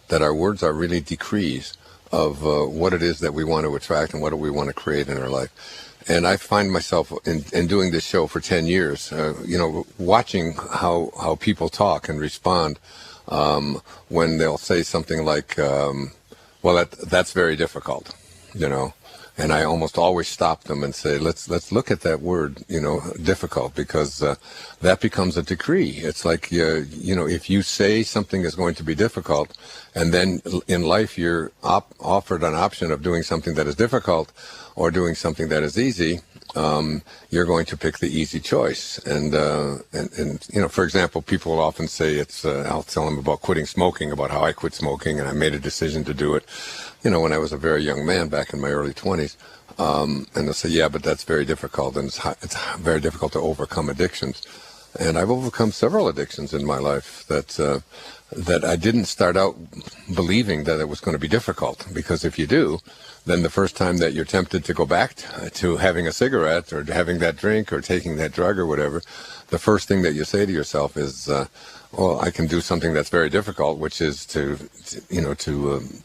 that our words are really decrees of what it is that we want to attract and what do we want to create in our life. And I find myself in doing this show for 10 years, watching how people talk and respond when they'll say something like, well, that's very difficult, And I almost always stop them and say, let's look at that word, difficult, because that becomes a decree. It's like, if you say something is going to be difficult, and then in life you're offered an option of doing something that is difficult or doing something that is easy, you're going to pick the easy choice. And for example, people will often say I'll tell them about quitting smoking, about how I quit smoking, and I made a decision to do it, when I was a very young man back in my early 20s. And they'll say, yeah, but that's very difficult, and it's very difficult to overcome addictions. And I've overcome several addictions in my life that I didn't start out believing that it was going to be difficult, because if you do, then the first time that you're tempted to go back to having a cigarette or having that drink or taking that drug or whatever, the first thing that you say to yourself is, well, I can do something that's very difficult, which is to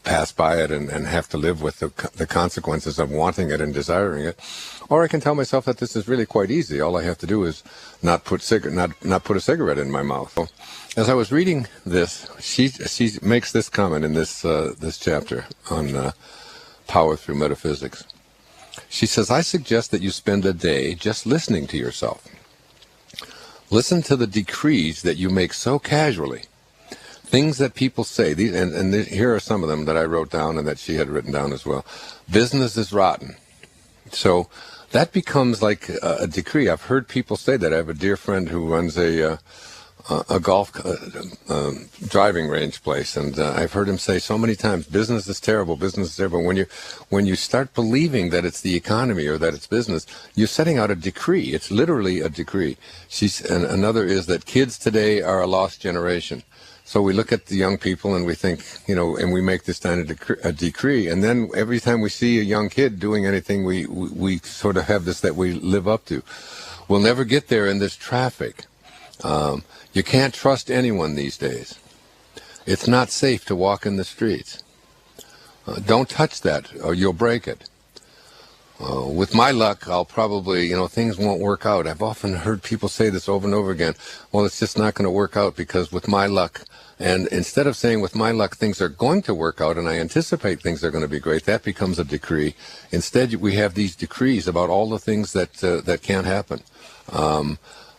pass by it and have to live with the consequences of wanting it and desiring it. Or I can tell myself that this is really quite easy. All I have to do is not put a cigarette in my mouth. So, as I was reading this, she makes this comment in this chapter on Power Through Metaphysics. She says, I suggest that you spend a day just listening to yourself. Listen to the decrees that you make so casually. Things that people say, here are some of them that I wrote down and that she had written down as well. Business is rotten. So that becomes like a decree. I've heard people say that. I have a dear friend who runs a golf driving range place, and I've heard him say so many times, business is terrible, business is terrible. When you start believing that it's the economy or that it's business, you're setting out a decree. It's literally a decree. And another is that kids today are a lost generation. So we look at the young people and we think, and we make this kind of a decree, and then every time we see a young kid doing anything, we sort of have this that we live up to. We'll never get there in this traffic. You can't trust anyone these days. It's not safe to walk in the streets. Don't touch that or you'll break it. With my luck, I'll probably, things won't work out. I've often heard people say this over and over again. Well, it's just not going to work out because with my luck, and instead of saying with my luck things are going to work out and I anticipate things are going to be great, that becomes a decree. Instead, we have these decrees about all the things that can't happen.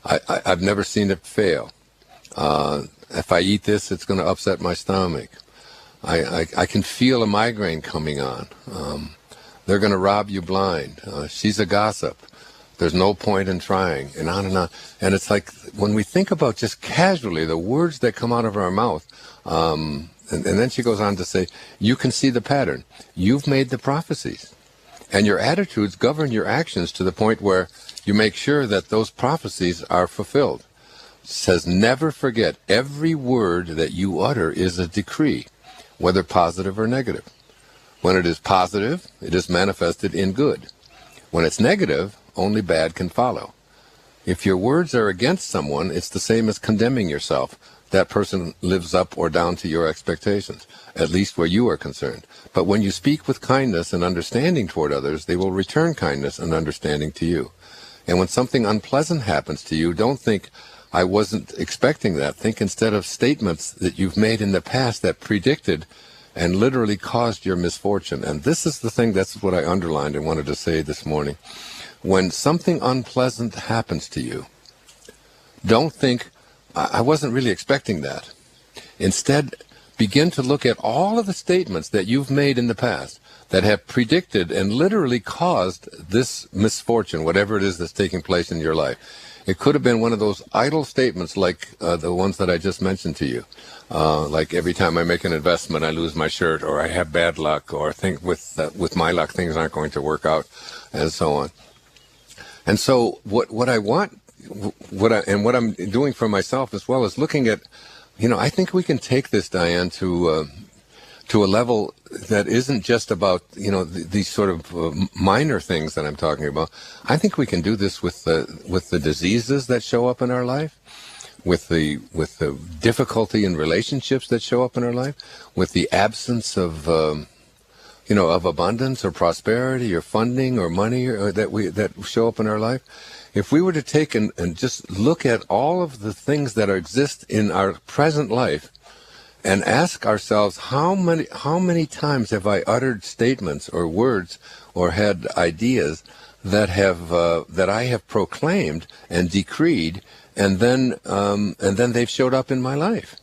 I've never seen it fail. If I eat this, it's going to upset my stomach. I can feel a migraine coming on. They're going to rob you blind. She's a gossip. There's no point in trying, and on and on. And it's like when we think about just casually the words that come out of our mouth, and then she goes on to say, you can see the pattern. You've made the prophecies. And your attitudes govern your actions to the point where you make sure that those prophecies are fulfilled. It says, never forget, every word that you utter is a decree, whether positive or negative. When it is positive, it is manifested in good. When it's negative, only bad can follow. If your words are against someone, it's the same as condemning yourself. That person lives up or down to your expectations, at least where you are concerned. But when you speak with kindness and understanding toward others, they will return kindness and understanding to you. And when something unpleasant happens to you, don't think, I wasn't expecting that. Think instead of statements that you've made in the past that predicted and literally caused your misfortune. And this is the thing, that's what I underlined and wanted to say this morning. When something unpleasant happens to you, don't think, I wasn't really expecting that. Instead, begin to look at all of the statements that you've made in the past that have predicted and literally caused this misfortune, whatever it is that's taking place in your life. It could have been one of those idle statements like the ones that I just mentioned to you. Like every time I make an investment, I lose my shirt, or I have bad luck, or think with my luck things aren't going to work out, and so on. And so what I want, what I'm doing for myself as well is looking at, I think we can take this, Diane, to a level that isn't just about, these sort of minor things that I'm talking about. I think we can do this with the diseases that show up in our life, with the difficulty in relationships that show up in our life, with the absence of of abundance or prosperity or funding or money that show up in our life. If we were to take and just look at all of the things that exist in our present life and ask ourselves, how many times have I uttered statements or words or had ideas that I have proclaimed and decreed, and then they've showed up in my life.